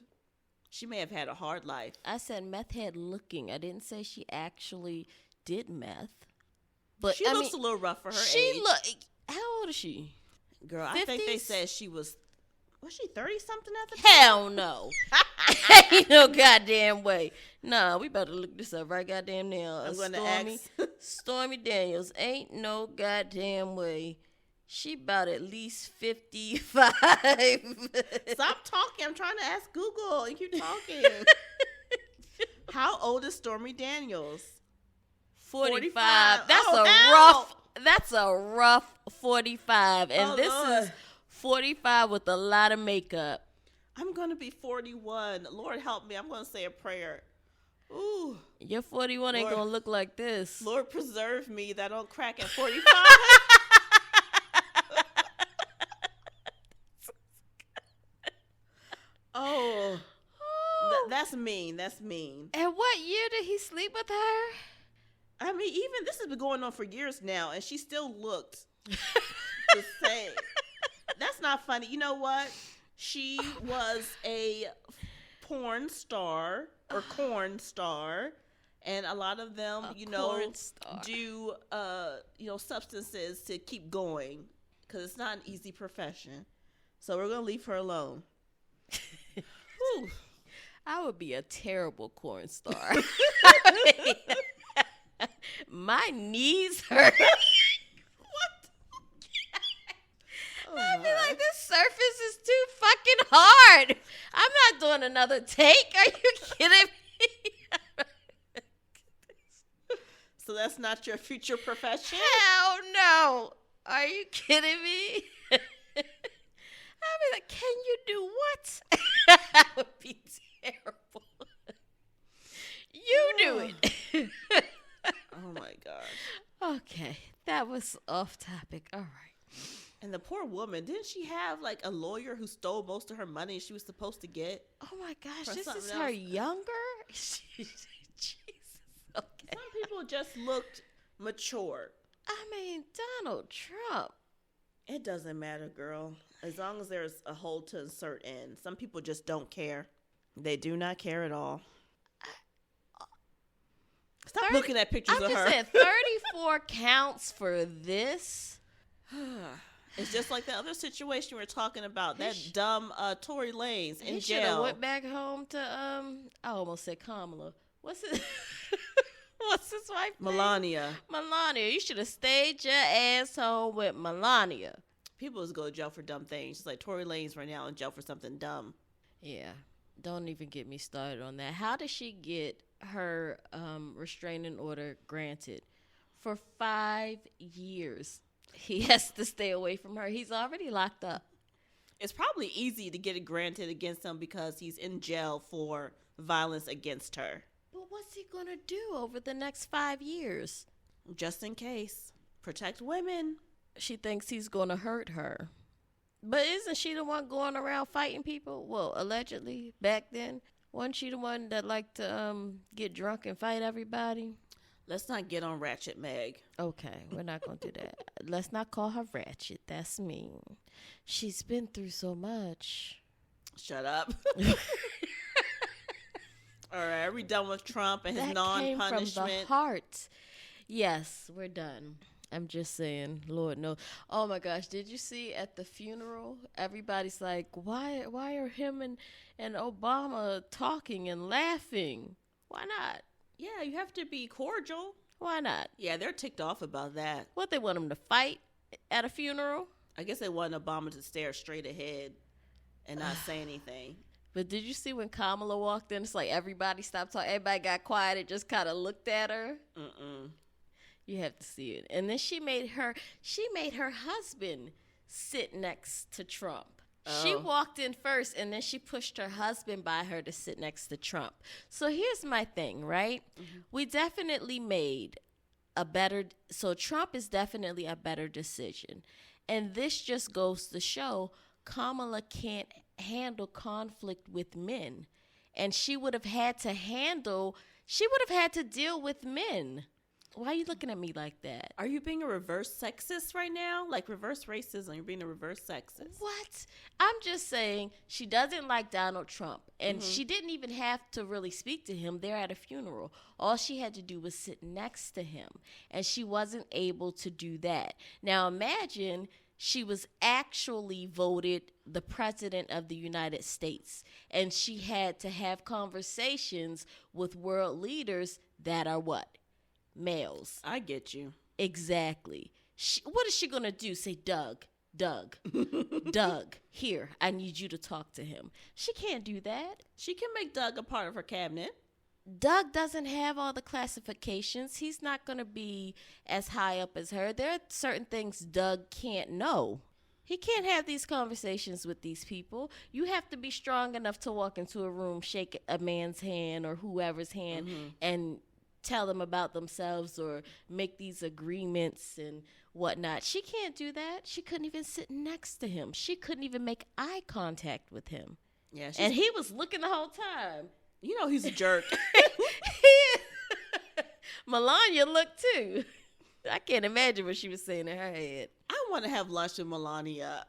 [SPEAKER 2] She may have had a hard life.
[SPEAKER 1] I said meth head looking. I didn't say she actually did meth. But
[SPEAKER 2] she looks a little rough for her age.
[SPEAKER 1] How old is she?
[SPEAKER 2] Girl, 50s? I think they said she was she 30-something at the time?
[SPEAKER 1] Hell no. Ain't no goddamn way. Nah, we better look this up right goddamn now.
[SPEAKER 2] I'm going to ask.
[SPEAKER 1] Stormy Daniels. Ain't no goddamn way. She about at least 55.
[SPEAKER 2] Stop talking. I'm trying to ask Google and keep talking. How old is Stormy Daniels?
[SPEAKER 1] 45. That's a rough 45. And this is 45 with a lot of makeup.
[SPEAKER 2] I'm going to be 41. Lord help me. I'm going to say a prayer. Ooh.
[SPEAKER 1] Your 41 ain't going to look like this.
[SPEAKER 2] Lord preserve me that I don't crack at 45. Oh. That's mean. That's mean.
[SPEAKER 1] And what year did he sleep with her?
[SPEAKER 2] I mean, even this has been going on for years now, and she still looked the same. That's not funny. You know what? She was a porn star or corn star, and a lot of them, do substances to keep going because it's not an easy profession. So we're gonna leave her alone.
[SPEAKER 1] I would be a terrible corn star. My knees hurt. What? I'd be like, this surface is too fucking hard. I'm not doing another take. Are you kidding me?
[SPEAKER 2] So that's not your future profession?
[SPEAKER 1] Hell no. Are you kidding me? I'd be like, can you do what? That would be terrible. You do it.
[SPEAKER 2] Oh my God.
[SPEAKER 1] Okay, that was off topic. All right.
[SPEAKER 2] And the poor woman, didn't she have like a lawyer who stole most of her money she was supposed to get?
[SPEAKER 1] Oh my gosh, this is her younger? Jesus. Okay.
[SPEAKER 2] Some people just looked mature.
[SPEAKER 1] I mean, Donald Trump.
[SPEAKER 2] It doesn't matter, girl. As long as there's a hole to insert in. Some people just don't care. They do not care at all. Stop looking at pictures of her.
[SPEAKER 1] I just said 34 counts for this.
[SPEAKER 2] It's just like the other situation we were talking about. That dumb Tory Lanez in jail. He should
[SPEAKER 1] have went back home to, I almost said Kamala. What's his wife name? Melania. You should have stayed your ass home with Melania.
[SPEAKER 2] People just go to jail for dumb things. It's like Tory Lanez right now in jail for something dumb.
[SPEAKER 1] Yeah. Don't even get me started on that. How did she get her restraining order granted for 5 years? He has to stay away from her. He's already locked up.
[SPEAKER 2] It's probably easy to get it granted against him because he's in jail for violence against her.
[SPEAKER 1] But what's he going to do over the next 5 years?
[SPEAKER 2] Just in case. Protect women.
[SPEAKER 1] She thinks he's going to hurt her. But isn't she the one going around fighting people? Well, allegedly, back then. Wasn't she the one that liked to get drunk and fight everybody?
[SPEAKER 2] Let's not get on Ratchet, Meg.
[SPEAKER 1] Okay, we're not going to do that. Let's not call her Ratchet. That's mean. She's been through so much.
[SPEAKER 2] Shut up. All right, are we done with Trump and his non-punishment?
[SPEAKER 1] That came from the heart. Yes, we're done. I'm just saying, Lord knows. Oh my gosh, did you see at the funeral? Everybody's like, why are him and Obama talking and laughing? Why not?
[SPEAKER 2] Yeah, you have to be cordial.
[SPEAKER 1] Why not?
[SPEAKER 2] Yeah, they're ticked off about that.
[SPEAKER 1] What, they want him to fight at a funeral?
[SPEAKER 2] I guess they want Obama to stare straight ahead and not say anything.
[SPEAKER 1] But did you see when Kamala walked in? It's like everybody stopped talking. Everybody got quiet and just kind of looked at her. You have to see it. And then she made her husband sit next to Trump. Oh. She walked in first, and then she pushed her husband by her to sit next to Trump. So here's my thing, right? Mm-hmm. We definitely made so Trump is definitely a better decision. And this just goes to show Kamala can't handle conflict with men. And she would have had to deal with men. Why are you looking at me like that?
[SPEAKER 2] Are you being a reverse sexist right now? Like reverse racism, you're being a reverse sexist.
[SPEAKER 1] What? I'm just saying she doesn't like Donald Trump. And she didn't even have to really speak to him. They're at a funeral. All she had to do was sit next to him. And she wasn't able to do that. Now imagine she was actually voted the president of the United States. And she had to have conversations with world leaders that are what? Males.
[SPEAKER 2] I get you.
[SPEAKER 1] Exactly. What is she going to do? Say, Doug, Doug, here, I need you to talk to him. She can't do that.
[SPEAKER 2] She can make Doug a part of her cabinet.
[SPEAKER 1] Doug doesn't have all the classifications. He's not going to be as high up as her. There are certain things Doug can't know. He can't have these conversations with these people. You have to be strong enough to walk into a room, shake a man's hand or whoever's hand, and tell them about themselves or make these agreements and whatnot. She can't do that. She couldn't even sit next to him. She couldn't even make eye contact with him. Yeah, and he was looking the whole time.
[SPEAKER 2] You know he's a jerk.
[SPEAKER 1] Melania looked too. I can't imagine what she was saying in her head.
[SPEAKER 2] I want to have lunch with Melania.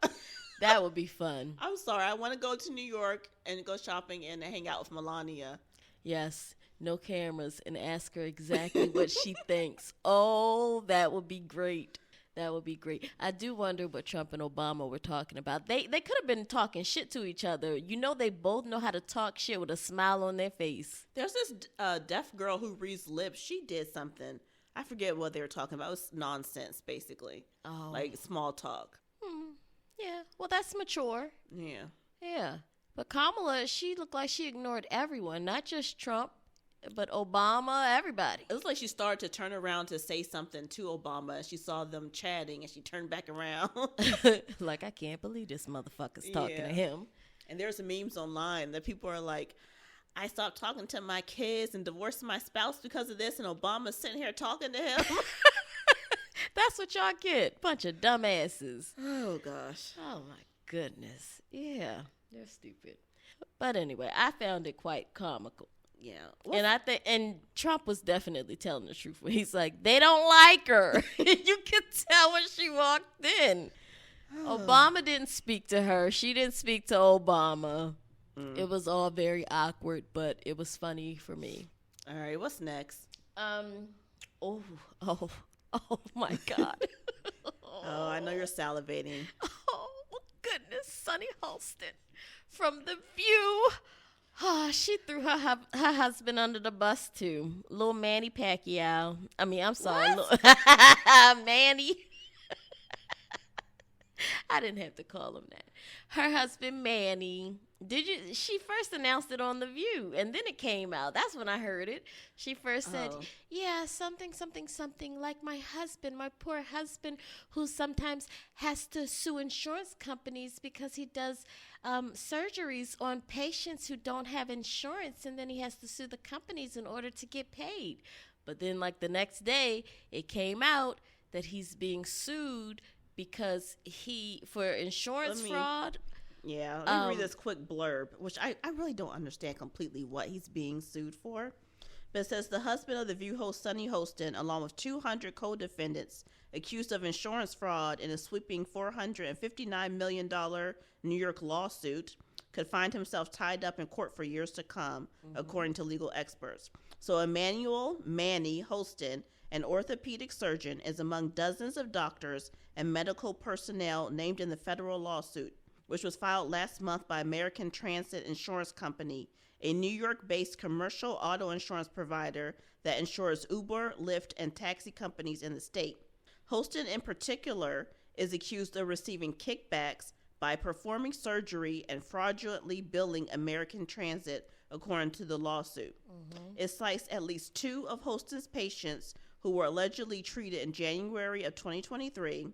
[SPEAKER 1] That would be fun.
[SPEAKER 2] I'm sorry. I want to go to New York and go shopping and hang out with Melania.
[SPEAKER 1] Yes. No cameras, and ask her exactly what she thinks. Oh, that would be great. That would be great. I do wonder what Trump and Obama were talking about. They could have been talking shit to each other. You know, they both know how to talk shit with a smile on their face.
[SPEAKER 2] There's this deaf girl who reads lips. She did something. I forget what they were talking about. It was nonsense, basically. Oh. Like small talk.
[SPEAKER 1] Yeah. Well, that's mature.
[SPEAKER 2] Yeah.
[SPEAKER 1] Yeah. But Kamala, she looked like she ignored everyone, not just Trump, but Obama, everybody.
[SPEAKER 2] It was like she started to turn around to say something to Obama, and she saw them chatting, and she turned back around.
[SPEAKER 1] Like, I can't believe this motherfucker's talking to him.
[SPEAKER 2] And there's some memes online that people are like, I stopped talking to my kids and divorced my spouse because of this, and Obama's sitting here talking to him.
[SPEAKER 1] That's what y'all get. Bunch of dumbasses.
[SPEAKER 2] Oh, gosh.
[SPEAKER 1] Oh, my goodness. Yeah, they're stupid. But anyway, I found it quite comical. Yeah. And Trump was definitely telling the truth when he's like, they don't like her. You could tell when she walked in. Obama didn't speak to her. She didn't speak to Obama. It was all very awkward, but it was funny for me.
[SPEAKER 2] All right, what's next?
[SPEAKER 1] Oh my God.
[SPEAKER 2] Oh, I know you're salivating.
[SPEAKER 1] Oh, goodness, Sunny Hostin from The View. She threw her husband under the bus, too. Little Manny Pacquiao. I mean, I'm sorry. Manny. I didn't have to call him that. Her husband, Manny. She first announced it on The View, and then it came out. That's when I heard it. She first said, yeah, something like my husband, my poor husband, who sometimes has to sue insurance companies because he does surgeries on patients who don't have insurance, and then he has to sue the companies in order to get paid. But then, like, the next day, it came out that he's being sued because for insurance fraud.
[SPEAKER 2] Yeah, let me read this quick blurb, which I really don't understand completely what he's being sued for. But it says the husband of The View host Sunny Hostin, along with 200 co-defendants accused of insurance fraud in a sweeping $459 million New York lawsuit, could find himself tied up in court for years to come, according to legal experts. So Manny Hostin an orthopedic surgeon, is among dozens of doctors and medical personnel named in the federal lawsuit, which was filed last month by American Transit Insurance Company, a New York-based commercial auto insurance provider that insures Uber, Lyft, and taxi companies in the state. Hostin, in particular, is accused of receiving kickbacks by performing surgery and fraudulently billing American Transit, according to the lawsuit. It cites at least 2 of Hostin's patients who were allegedly treated in January of 2023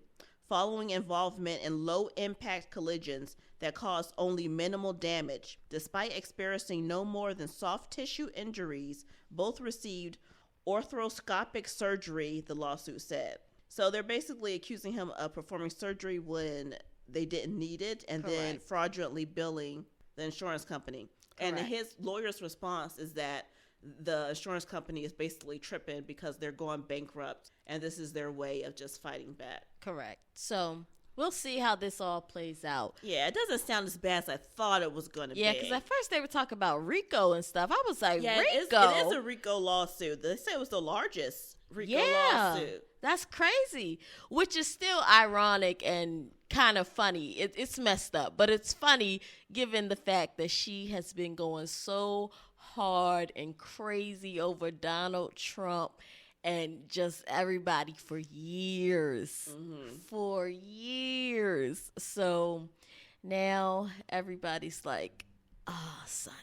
[SPEAKER 2] following involvement in low-impact collisions that caused only minimal damage. Despite experiencing no more than soft tissue injuries, both received arthroscopic surgery, the lawsuit said. So they're basically accusing him of performing surgery when they didn't need it, and then fraudulently billing the insurance company. And his lawyer's response is that the insurance company is basically tripping because they're going bankrupt, and this is their way of just fighting back.
[SPEAKER 1] Correct. So we'll see how this all plays out.
[SPEAKER 2] Yeah, it doesn't sound as bad as I thought it was going to be.
[SPEAKER 1] Yeah, because at first they were talking about RICO and stuff. I was like, RICO?
[SPEAKER 2] It is a RICO lawsuit. They say it was the largest RICO lawsuit.
[SPEAKER 1] That's crazy, which is still ironic and kind of funny. It's messed up, but it's funny given the fact that she has been going so hard and crazy over Donald Trump and just everybody for years. For years. So now everybody's like, Sonny.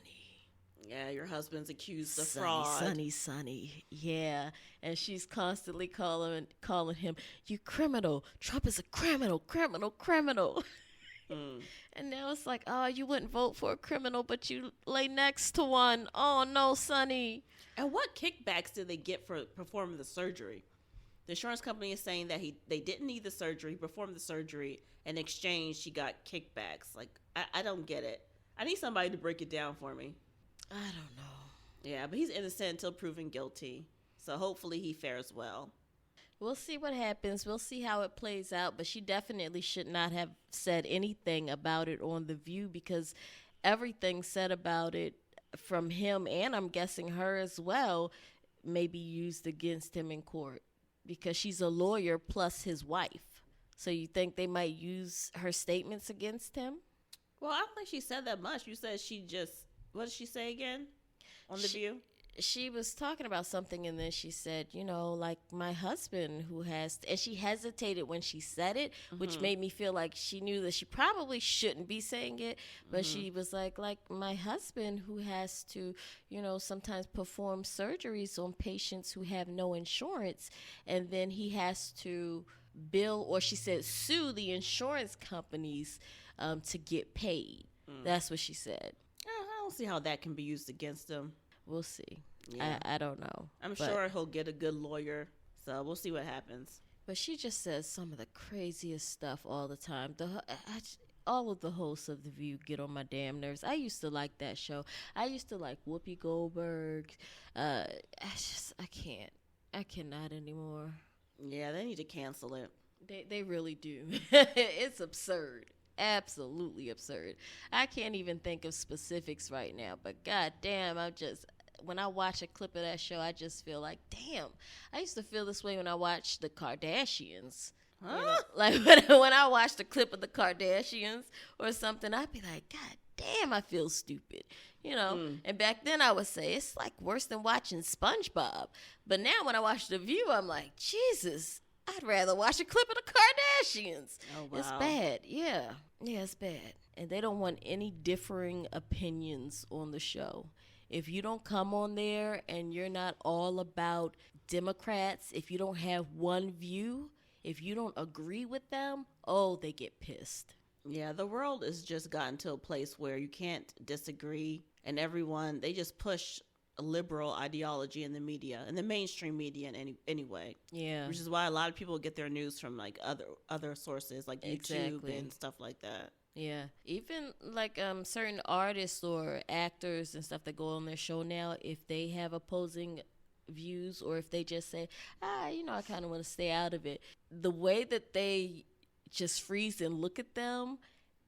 [SPEAKER 2] Yeah, your husband's accused of fraud.
[SPEAKER 1] Sonny. Yeah. And she's constantly calling him, you criminal. Trump is a criminal. And now it's like, you wouldn't vote for a criminal, but you lay next to one. Oh, no, Sonny.
[SPEAKER 2] And what kickbacks did they get for performing the surgery? The insurance company is saying that they didn't need the surgery, performed the surgery. In exchange, she got kickbacks. Like, I don't get it. I need somebody to break it down for me.
[SPEAKER 1] I don't know.
[SPEAKER 2] Yeah, but he's innocent until proven guilty. So hopefully he fares well.
[SPEAKER 1] We'll see what happens. We'll see how it plays out. But she definitely should not have said anything about it on The View, because everything said about it from him, and I'm guessing her as well, may be used against him in court, because she's a lawyer plus his wife. So you think they might use her statements against him?
[SPEAKER 2] Well, I don't think she said that much. You said she just... What did she say again on The View?
[SPEAKER 1] She was talking about something, and then she said, like my husband who has, and she hesitated when she said it, which made me feel like she knew that she probably shouldn't be saying it, but she was like my husband who has to, sometimes perform surgeries on patients who have no insurance, and then he has to bill, or she said sue the insurance companies to get paid. That's what she said.
[SPEAKER 2] I don't see how that can be used against him.
[SPEAKER 1] We'll see.
[SPEAKER 2] Yeah.
[SPEAKER 1] I don't know.
[SPEAKER 2] I'm sure he'll get a good lawyer, so we'll see what happens.
[SPEAKER 1] But she just says some of the craziest stuff all the time. All of the hosts of The View get on my damn nerves. I used to like that show. I used to like Whoopi Goldberg. I can't. I cannot anymore.
[SPEAKER 2] Yeah, they need to cancel it.
[SPEAKER 1] They really do. It's absurd. Absolutely absurd. I can't even think of specifics right now, but goddamn, when I watch a clip of that show, I just feel like, damn. I used to feel this way when I watched the Kardashians.
[SPEAKER 2] Huh?
[SPEAKER 1] Like when I watched a clip of the Kardashians or something, I'd be like, God damn, I feel stupid. And back then I would say it's like worse than watching SpongeBob. But now when I watch The View, I'm like, Jesus, I'd rather watch a clip of the Kardashians.
[SPEAKER 2] Oh, wow.
[SPEAKER 1] It's bad. Yeah, it's bad. And they don't want any differing opinions on the show. If you don't come on there and you're not all about Democrats, if you don't have one view, if you don't agree with them, they get pissed.
[SPEAKER 2] Yeah, the world has just gotten to a place where you can't disagree, and everyone, they just push a liberal ideology in the media, in the mainstream media in any way.
[SPEAKER 1] Yeah.
[SPEAKER 2] Which is why a lot of people get their news from like other sources like YouTube and stuff like that.
[SPEAKER 1] Yeah. Even like certain artists or actors and stuff that go on their show now, if they have opposing views or if they just say, I kind of want to stay out of it, the way that they just freeze and look at them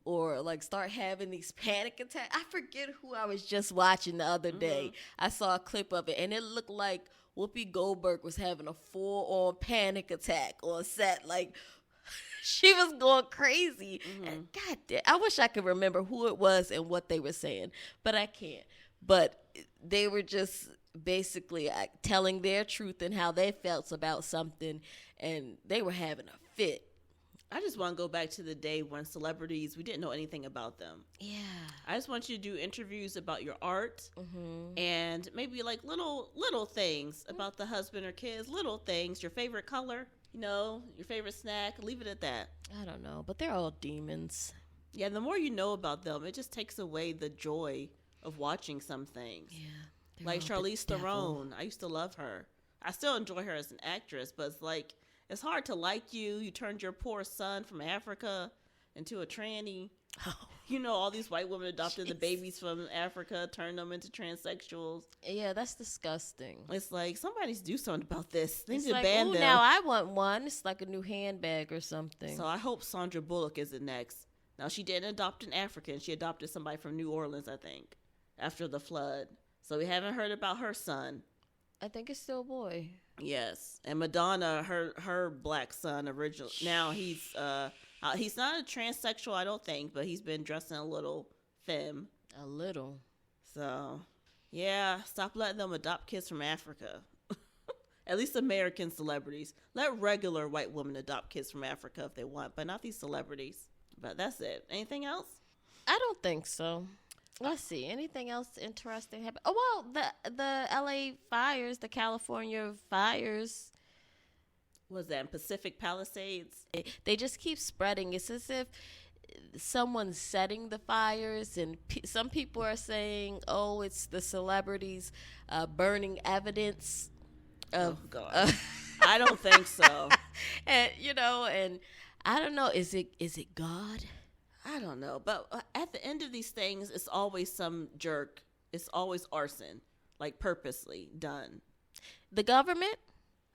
[SPEAKER 1] or like start having these panic attacks. I forget who I was just watching the other day. I saw a clip of it, and it looked like Whoopi Goldberg was having a full-on panic attack on set. Like, she was going crazy. And God damn, I wish I could remember who it was and what they were saying, but I can't. But they were just basically telling their truth and how they felt about something, and they were having a fit.
[SPEAKER 2] I just want to go back to the day when celebrities, we didn't know anything about them.
[SPEAKER 1] Yeah.
[SPEAKER 2] I just want you to do interviews about your art and maybe like little things about the husband or kids, little things, your favorite color, you know, your favorite snack. Leave it at that.
[SPEAKER 1] I don't know, but they're all demons.
[SPEAKER 2] Yeah, the more you know about them, it just takes away the joy of watching some things.
[SPEAKER 1] Yeah.
[SPEAKER 2] Like Charlize Theron. I used to love her. I still enjoy her as an actress, but it's like, it's hard to like you. You turned your poor son from Africa into a tranny. Oh. You know, all these white women adopted the babies from Africa, turned them into transsexuals.
[SPEAKER 1] Yeah, that's disgusting.
[SPEAKER 2] It's like, somebody's do something about this. They need to
[SPEAKER 1] like,
[SPEAKER 2] ban them.
[SPEAKER 1] Now I want one. It's like a new handbag or something.
[SPEAKER 2] So I hope Sandra Bullock is the next. Now, she didn't adopt an African. She adopted somebody from New Orleans, I think, after the flood. So we haven't heard about her son.
[SPEAKER 1] I think it's still a boy.
[SPEAKER 2] Yes, and Madonna, her black son original. Now he's not a transsexual, I don't think, but he's been dressing a little femme.
[SPEAKER 1] A little.
[SPEAKER 2] So, yeah, stop letting them adopt kids from Africa. At least American celebrities. Let regular white women adopt kids from Africa if they want, but not these celebrities. But that's it. Anything else?
[SPEAKER 1] I don't think so. Let's see. Anything else interesting happen? Oh, well, the LA fires, the California fires.
[SPEAKER 2] Was that in Pacific Palisades?
[SPEAKER 1] They just keep spreading. It's as if someone's setting the fires, and some people are saying, oh, it's the celebrities burning evidence of...
[SPEAKER 2] Oh, God. I don't think so.
[SPEAKER 1] And, you know, and I don't know. Is it God?
[SPEAKER 2] I don't know, but at the end of these things, it's always some jerk. It's always arson, like purposely done.
[SPEAKER 1] The government?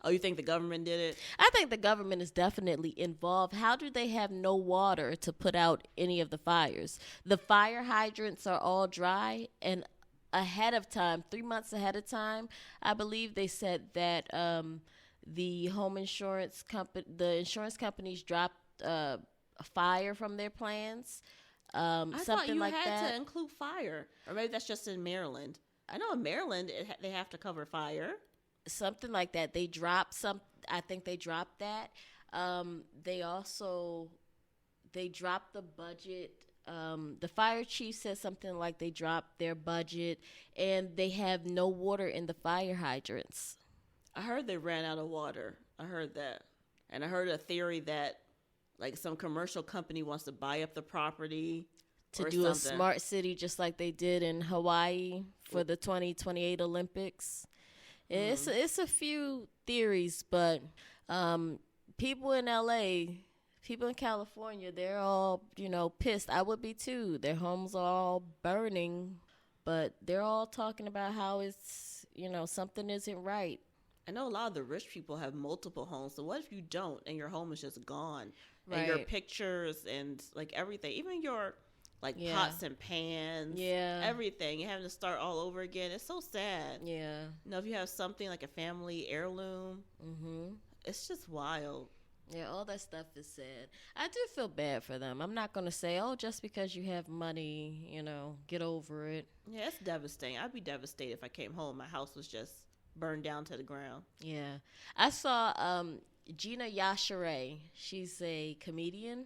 [SPEAKER 2] Oh, you think the government did it?
[SPEAKER 1] I think the government is definitely involved. How do they have no water to put out any of the fires? The fire hydrants are all dry, and ahead of time, 3 months ahead of time, I believe they said that the insurance companies dropped a fire from their plans.
[SPEAKER 2] I thought you
[SPEAKER 1] like
[SPEAKER 2] had
[SPEAKER 1] that.
[SPEAKER 2] to include fire, or maybe that's just in Maryland. I know in Maryland they have to cover fire.
[SPEAKER 1] Something like that. They dropped some. I think they dropped that. They dropped the budget. The fire chief said something like they dropped their budget, and they have no water in the fire hydrants.
[SPEAKER 2] I heard they ran out of water. I heard that, and I heard a theory that like some commercial company wants to buy up the property
[SPEAKER 1] to do a smart city, just like they did in Hawaii for the 2028 Olympics. It's a few theories, but people in LA, people in California, they're all, pissed. I would be too. Their homes are all burning, but they're all talking about how it's, something isn't right.
[SPEAKER 2] I know a lot of the rich people have multiple homes. So what if you don't and your home is just gone?
[SPEAKER 1] Right.
[SPEAKER 2] And your pictures and like everything, even your pots and pans, everything, you're having to start all over again. It's so sad.
[SPEAKER 1] Yeah.
[SPEAKER 2] If you have something like a family heirloom, it's just wild.
[SPEAKER 1] Yeah, all that stuff is sad. I do feel bad for them. I'm not going to say, oh, just because you have money, get over it.
[SPEAKER 2] Yeah, it's devastating. I'd be devastated if I came home, my house was just burned down to the ground.
[SPEAKER 1] Yeah. I saw Gina Yashere. She's a comedian,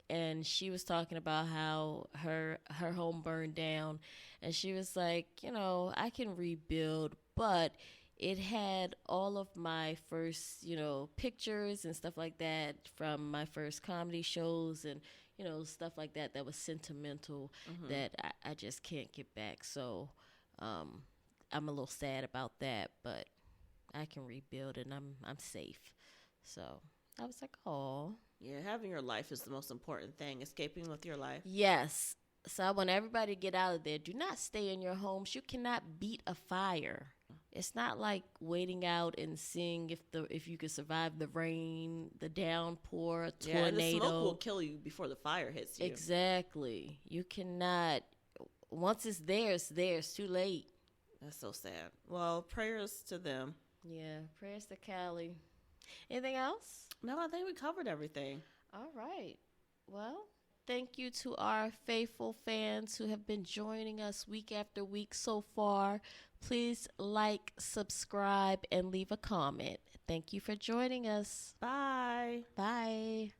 [SPEAKER 1] and she was talking about how her home burned down, and she was like, I can rebuild, but it had all of my first, pictures and stuff like that from my first comedy shows and, stuff like that was sentimental that I just can't get back. So I'm a little sad about that, but I can rebuild and I'm safe. So I was like, oh.
[SPEAKER 2] Yeah, having your life is the most important thing. Escaping with your life.
[SPEAKER 1] Yes. So I want everybody to get out of there. Do not stay in your homes. You cannot beat a fire. It's not like waiting out and seeing if you could survive the rain, the downpour, a tornado.
[SPEAKER 2] Yeah, and the smoke will kill you before the fire hits you.
[SPEAKER 1] Exactly. You cannot. Once it's there, it's there. It's too late.
[SPEAKER 2] That's so sad. Well, prayers to them.
[SPEAKER 1] Yeah, prayers to Cali. Anything else?
[SPEAKER 2] No, I think we covered everything.
[SPEAKER 1] All right. Well, thank you to our faithful fans who have been joining us week after week so far. Please like, subscribe, and leave a comment. Thank you for joining us.
[SPEAKER 2] Bye.
[SPEAKER 1] Bye.